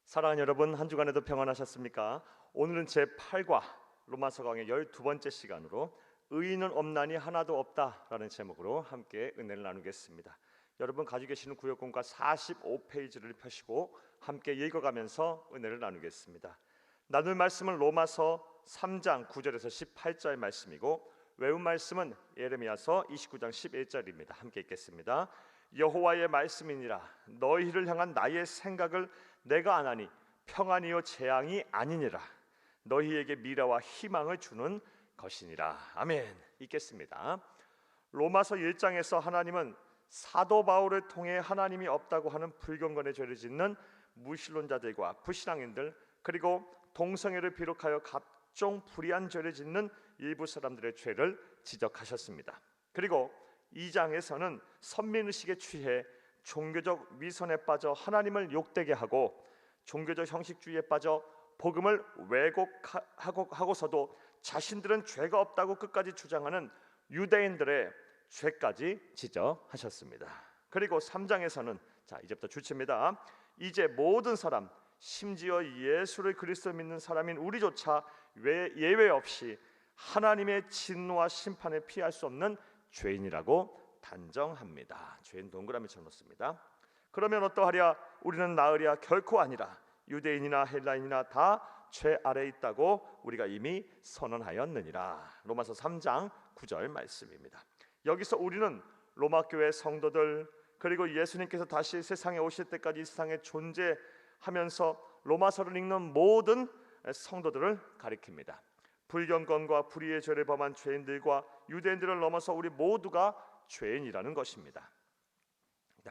사랑하는 여러분, 한 주간에도 평안하셨습니까? 오늘은 제8과 로마서 강의 12번째 시간으로 의인은 없나니 하나도 없다라는 제목으로 함께 은혜를 나누겠습니다. 여러분 가지고 계시는 구역공과 45페이지를 펴시고 함께 읽어가면서 은혜를 나누겠습니다. 나눌 말씀은 로마서 3장 9절에서 18절 말씀이고 외운 말씀은 예레미야서 29장 11절입니다. 함께 읽겠습니다. 여호와의 말씀이니라. 너희를 향한 나의 생각을 내가 아나니 평안이요 재앙이 아니니라. 너희에게 미래와 희망을 주는 것이니라. 아멘. 읽겠습니다. 로마서 1장에서 하나님은 사도 바울을 통해 하나님이 없다고 하는 불경건의 죄를 짓는 무신론자들과 불신앙인들, 그리고 동성애를 비롯하여 각종 불의한 죄를 짓는 일부 사람들의 죄를 지적하셨습니다. 그리고 2장에서는 선민의식에 취해 종교적 위선에 빠져 하나님을 욕되게 하고 종교적 형식주의에 빠져 복음을 왜곡하고서도 자신들은 죄가 없다고 끝까지 주장하는 유대인들의 죄까지 지적하셨습니다. 그리고 3장에서는 이제부터 주체입니다. 이제 모든 사람, 심지어 예수를 그리스도 믿는 사람인 우리조차 예외 없이 하나님의 진노와 심판을 피할 수 없는 죄인이라고 단정합니다. 죄인 동그라미 쳐놓습니다. 그러면 어떠하랴? 우리는 나으랴? 결코 아니라. 유대인이나 헬라인이나 다 죄 아래에 있다고 우리가 이미 선언하였느니라. 로마서 3장 9절 말씀입니다. 여기서 우리는 로마 교회 성도들, 그리고 예수님께서 다시 세상에 오실 때까지 이 세상에 존재하면서 로마서를 읽는 모든 성도들을 가리킵니다. 불경건과 불의의 죄를 범한 죄인들과 유대인들을 넘어서 우리 모두가 죄인이라는 것입니다.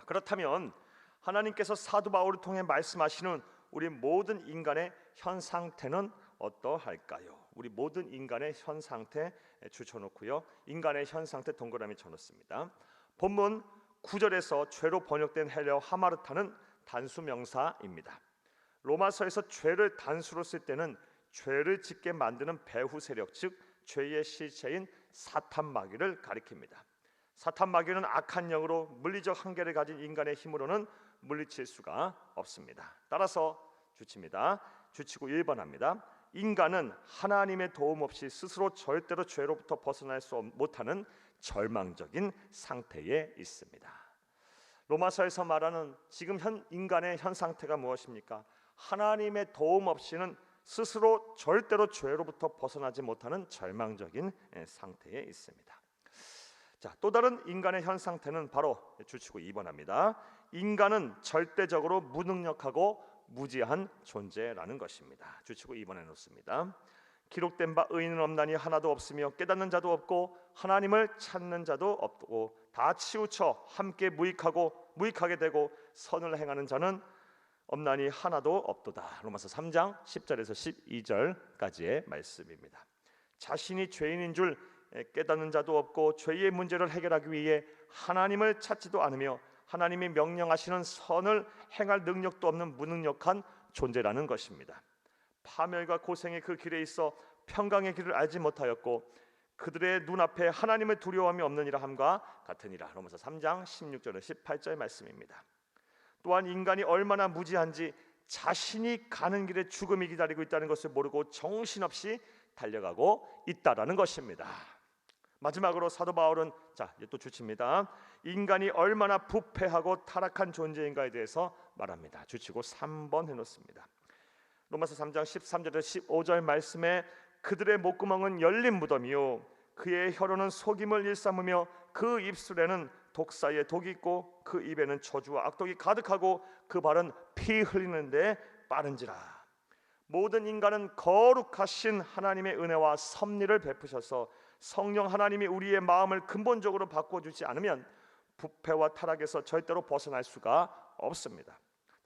그렇다면 하나님께서 사도 바울을 통해 말씀하시는 우리 모든 인간의 현 상태는 어떠할까요? 우리 모든 인간의 현 상태 주쳐놓고요, 인간의 현 상태 동그라미 쳐놓습니다. 본문 9절에서 죄로 번역된 헬라어 하마르타는 단수 명사입니다. 로마서에서 죄를 단수로 쓸 때는 죄를 짓게 만드는 배후 세력, 즉 죄의 실체인 사탄 마귀를 가리킵니다. 사탄 마귀는 악한 영으로 물리적 한계를 가진 인간의 힘으로는 물리칠 수가 없습니다. 따라서 주치입니다. 주치고 1번 합니다. 인간은 하나님의 도움 없이 스스로 절대로 죄로부터 벗어날 수 못하는 절망적인 상태에 있습니다. 로마서에서 말하는 지금 인간의 현 상태가 무엇입니까? 하나님의 도움 없이는 스스로 절대로 죄로부터 벗어나지 못하는 절망적인 상태에 있습니다. 또 다른 인간의 현 상태는 바로 주치고 2번 합니다. 인간은 절대적으로 무능력하고 무지한 존재라는 것입니다. 주치고 2번에 놓습니다. 기록된 바 의인은 없나니 하나도 없으며 깨닫는 자도 없고 하나님을 찾는 자도 없고 다 치우쳐 함께 무익하게 되고 선을 행하는 자는 없나니 하나도 없도다. 로마서 3장 10절에서 12절까지의 말씀입니다. 자신이 죄인인 줄 깨닫는 자도 없고 죄의 문제를 해결하기 위해 하나님을 찾지도 않으며 하나님이 명령하시는 선을 행할 능력도 없는 무능력한 존재라는 것입니다. 파멸과 고생의 그 길에 있어 평강의 길을 알지 못하였고 그들의 눈앞에 하나님을 두려움이 없느니라 함과 같으니라. 로마서 3장 16절에 18절 말씀입니다. 또한 인간이 얼마나 무지한지 자신이 가는 길에 죽음이 기다리고 있다는 것을 모르고 정신없이 달려가고 있다라는 것입니다. 마지막으로 사도 바울은 이제 또 주치입니다. 인간이 얼마나 부패하고 타락한 존재인가에 대해서 말합니다. 주치고 3번 해놓습니다. 로마서 3장 13절에서 15절 말씀에 그들의 목구멍은 열린 무덤이요 그의 혀로는 속임을 일삼으며 그 입술에는 독사의 독이 있고 그 입에는 저주와 악독이 가득하고 그 발은 피 흘리는데 빠른지라. 모든 인간은 거룩하신 하나님의 은혜와 섭리를 베푸셔서 성령 하나님이 우리의 마음을 근본적으로 바꿔주지 않으면 부패와 타락에서 절대로 벗어날 수가 없습니다.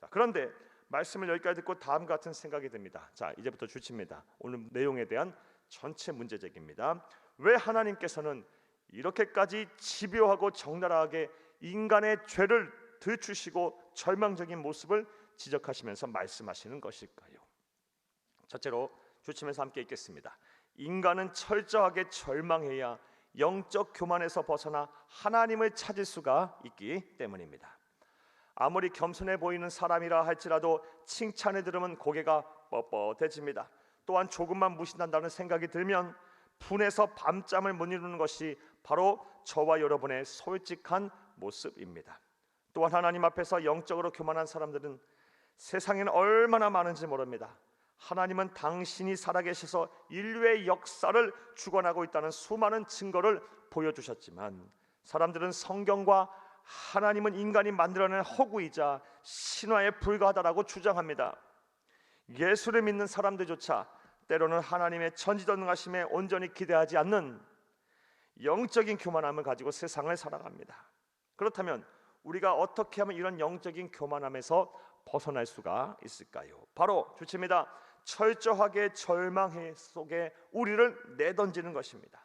그런데 말씀을 여기까지 듣고 다음 같은 생각이 듭니다. 이제부터 주치입니다. 오늘 내용에 대한 전체 문제제기입니다. 왜 하나님께서는 이렇게까지 집요하고 적나라하게 인간의 죄를 들추시고 절망적인 모습을 지적하시면서 말씀하시는 것일까요? 첫째로 주치면서 함께 읽겠습니다. 인간은 철저하게 절망해야 영적 교만에서 벗어나 하나님을 찾을 수가 있기 때문입니다. 아무리 겸손해 보이는 사람이라 할지라도 칭찬을 들으면 고개가 뻣뻣해집니다. 또한 조금만 무시한다는 생각이 들면 분해서 밤잠을 못 이루는 것이 바로 저와 여러분의 솔직한 모습입니다. 또한 하나님 앞에서 영적으로 교만한 사람들은 세상에는 얼마나 많은지 모릅니다. 하나님은 당신이 살아계셔서 인류의 역사를 주관하고 있다는 수많은 증거를 보여주셨지만 사람들은 성경과 하나님은 인간이 만들어낸 허구이자 신화에 불과하다라고 주장합니다. 예수를 믿는 사람들조차 때로는 하나님의 전지전능하심에 온전히 기대하지 않는 영적인 교만함을 가지고 세상을 살아갑니다. 그렇다면 우리가 어떻게 하면 이런 영적인 교만함에서 벗어날 수가 있을까요? 바로 주칩니다. 철저하게 절망 속에 우리를 내던지는 것입니다.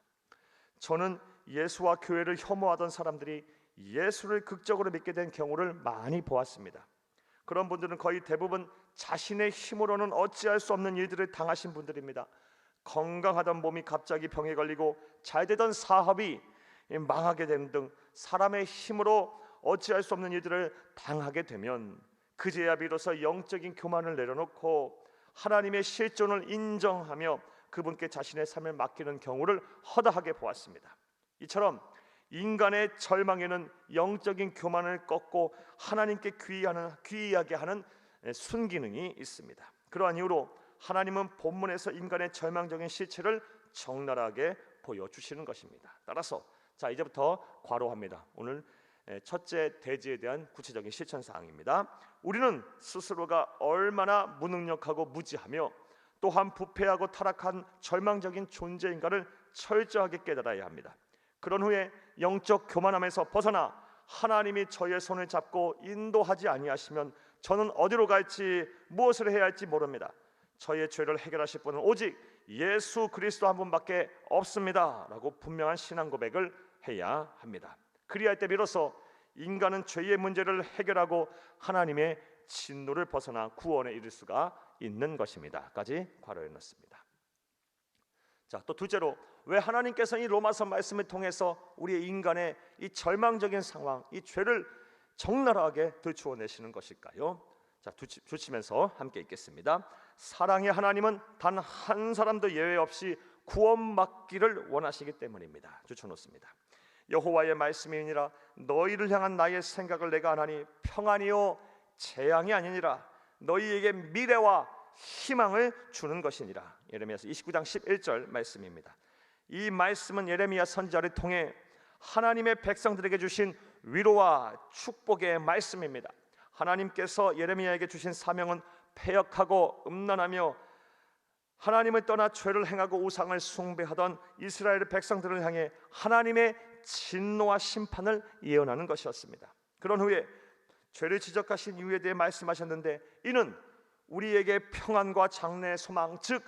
저는 예수와 교회를 혐오하던 사람들이 예수를 극적으로 믿게 된 경우를 많이 보았습니다. 그런 분들은 거의 대부분 자신의 힘으로는 어찌할 수 없는 일들을 당하신 분들입니다. 건강하던 몸이 갑자기 병에 걸리고 잘 되던 사업이 망하게 되는 등 사람의 힘으로 어찌할 수 없는 일들을 당하게 되면 그제야 비로소 영적인 교만을 내려놓고 하나님의 실존을 인정하며 그분께 자신의 삶을 맡기는 경우를 허다하게 보았습니다. 이처럼 인간의 절망에는 영적인 교만을 꺾고 하나님께 귀의하게 하는 순기능이 있습니다. 그러한 이유로 하나님은 본문에서 인간의 절망적인 실체를 적나라하게 보여주시는 것입니다. 따라서 자 이제부터 괄호합니다. 오늘 첫째 대지에 대한 구체적인 실천사항입니다. 우리는 스스로가 얼마나 무능력하고 무지하며 또한 부패하고 타락한 절망적인 존재인가를 철저하게 깨달아야 합니다. 그런 후에 영적 교만함에서 벗어나 하나님이 저의 손을 잡고 인도하지 아니하시면 저는 어디로 갈지 무엇을 해야 할지 모릅니다. 저의 죄를 해결하실 분은 오직 예수 그리스도 한 분밖에 없습니다 라고 분명한 신앙 고백을 해야 합니다. 그리할 때 비로소 인간은 죄의 문제를 해결하고 하나님의 진노를 벗어나 구원에 이를 수가 있는 것입니다 까지 괄호해 놓습니다. 자, 또 둘째로 왜 하나님께서 이 로마서 말씀을 통해서 우리의 인간의 이 절망적인 상황, 이 죄를 적나라하게 들추어내시는 것일까요? 자, 주치면서 함께 읽겠습니다. 사랑의 하나님은 단 한 사람도 예외 없이 구원받기를 원하시기 때문입니다. 주쳐놓습니다. 여호와의 말씀이니라 너희를 향한 나의 생각을 내가 하나니 평안이요 재앙이 아니니라 너희에게 미래와 희망을 주는 것이니라. 예레미야서 29장 11절 말씀입니다. 이 말씀은 예레미야 선지자를 통해 하나님의 백성들에게 주신 위로와 축복의 말씀입니다. 하나님께서 예레미야에게 주신 사명은 패역하고 음란하며 하나님을 떠나 죄를 행하고 우상을 숭배하던 이스라엘 백성들을 향해 하나님의 진노와 심판을 예언하는 것이었습니다. 그런 후에 죄를 지적하신 이유에 대해 말씀하셨는데 이는 우리에게 평안과 장래의 소망 즉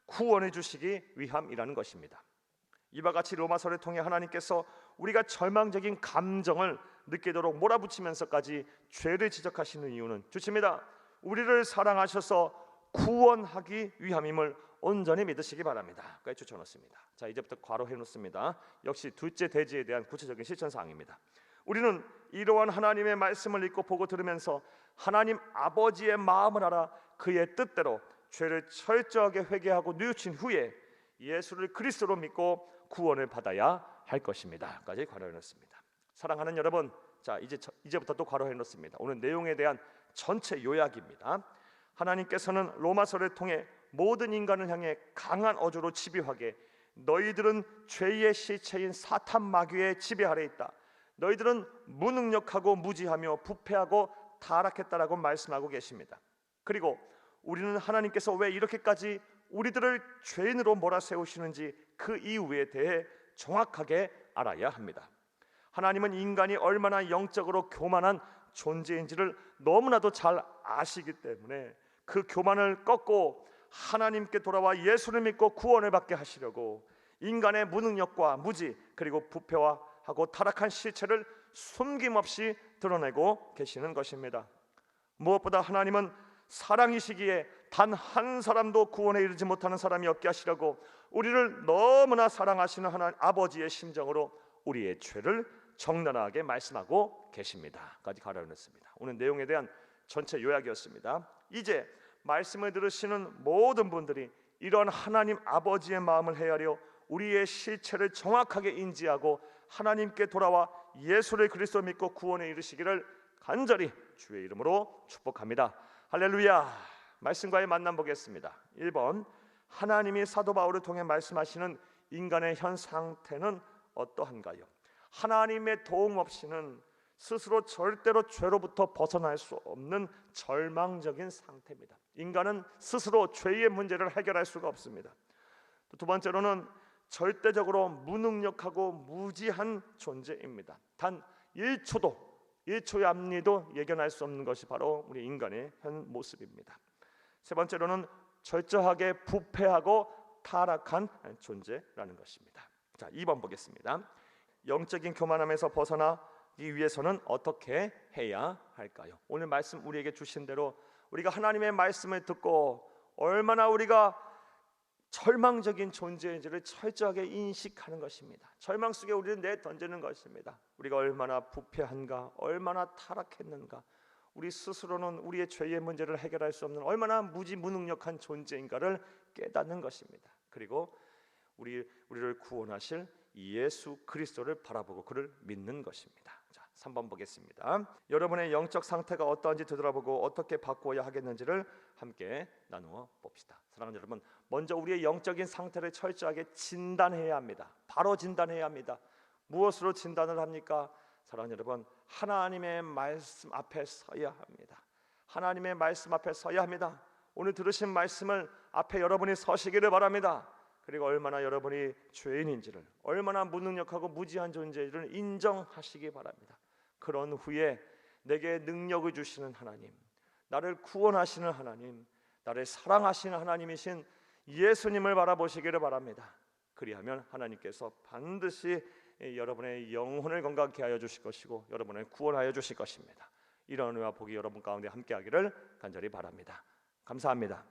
구원해 주시기 위함이라는 것입니다. 이와 같이 로마서를 통해 하나님께서 우리가 절망적인 감정을 느끼도록 몰아붙이면서까지 죄를 지적하시는 이유는 주십니다. 우리를 사랑하셔서 구원하기 위함임을 온전히 믿으시기 바랍니다. 까지 추천했습니다. 자, 이제부터 괄호해 놓습니다. 역시 둘째 대지에 대한 구체적인 실천사항입니다. 우리는 이러한 하나님의 말씀을 읽고 보고 들으면서 하나님 아버지의 마음을 알아 그의 뜻대로 죄를 철저하게 회개하고 뉘우친 후에 예수를 그리스도로 믿고 구원을 받아야 할 것입니다. 까지 괄호해 놓습니다. 사랑하는 여러분, 자 이제부터 또 괄호해 놓습니다. 오늘 내용에 대한 전체 요약입니다. 하나님께서는 로마서를 통해 모든 인간을 향해 강한 어조로 집요하게 너희들은 죄의 실체인 사탄 마귀의 지배 아래 있다. 너희들은 무능력하고 무지하며 부패하고 타락했다라고 말씀하고 계십니다. 그리고 우리는 하나님께서 왜 이렇게까지 우리들을 죄인으로 몰아세우시는지 그 이유에 대해 정확하게 알아야 합니다. 하나님은 인간이 얼마나 영적으로 교만한 존재인지를 너무나도 잘 아시기 때문에 그 교만을 꺾고 하나님께 돌아와 예수를 믿고 구원을 받게 하시려고 인간의 무능력과 무지 그리고 부패화하고 타락한 실체를 숨김없이 드러내고 계시는 것입니다. 무엇보다 하나님은 사랑이시기에 단 한 사람도 구원에 이르지 못하는 사람이 없게 하시려고 우리를 너무나 사랑하시는 하나님 아버지의 심정으로 우리의 죄를 적나라하게 말씀하고 계십니다.까지 가려냈습니다. 오늘 내용에 대한 전체 요약이었습니다. 이제 말씀을 들으시는 모든 분들이 이런 하나님 아버지의 마음을 헤아려 우리의 실체를 정확하게 인지하고 하나님께 돌아와 예수를 그리스도 믿고 구원에 이르시기를 간절히 주의 이름으로 축복합니다. 할렐루야. 말씀과의 만남 보겠습니다. 1번, 하나님이 사도 바울을 통해 말씀하시는 인간의 현 상태는 어떠한가요? 하나님의 도움 없이는 스스로 절대로 죄로부터 벗어날 수 없는 절망적인 상태입니다. 인간은 스스로 죄의 문제를 해결할 수가 없습니다. 두 번째로는 절대적으로 무능력하고 무지한 존재입니다. 단 1초의 앞니도 예견할 수 없는 것이 바로 우리 인간의 현 모습입니다. 세 번째로는 철저하게 부패하고 타락한 존재라는 것입니다. 자, 2번 보겠습니다. 영적인 교만함에서 벗어나기 위해서는 어떻게 해야 할까요? 오늘 말씀 우리에게 주신 대로 우리가 하나님의 말씀을 듣고 얼마나 우리가 절망적인 존재인지를 철저하게 인식하는 것입니다. 절망 속에 우리를 내던지는 것입니다. 우리가 얼마나 부패한가, 얼마나 타락했는가, 우리 스스로는 우리의 죄의 문제를 해결할 수 없는 얼마나 무능력한 존재인가를 깨닫는 것입니다. 그리고 우리를 구원하실 예수 그리스도를 바라보고 그를 믿는 것입니다. 자, 3번 보겠습니다. 여러분의 영적 상태가 어떠한지 되돌아보고 어떻게 바꾸어야 하겠는지를 함께 나누어 봅시다. 사랑하는 여러분, 먼저 우리의 영적인 상태를 철저하게 진단해야 합니다. 바로 진단해야 합니다. 무엇으로 진단을 합니까? 사랑하는 여러분, 하나님의 말씀 앞에 서야 합니다. 하나님의 말씀 앞에 서야 합니다. 오늘 들으신 말씀을 앞에 여러분이 서시기를 바랍니다. 그리고 얼마나 여러분이 죄인인지를, 얼마나 무능력하고 무지한 존재인지를 인정하시기 바랍니다. 그런 후에 내게 능력을 주시는 하나님, 나를 구원하시는 하나님, 나를 사랑하시는 하나님이신 예수님을 바라보시기를 바랍니다. 그리하면 하나님께서 반드시 여러분의 영혼을 건강케 하여 주실 것이고 여러분을 구원하여 주실 것입니다. 이런 은혜와 복이 여러분 가운데 함께하기를 간절히 바랍니다. 감사합니다.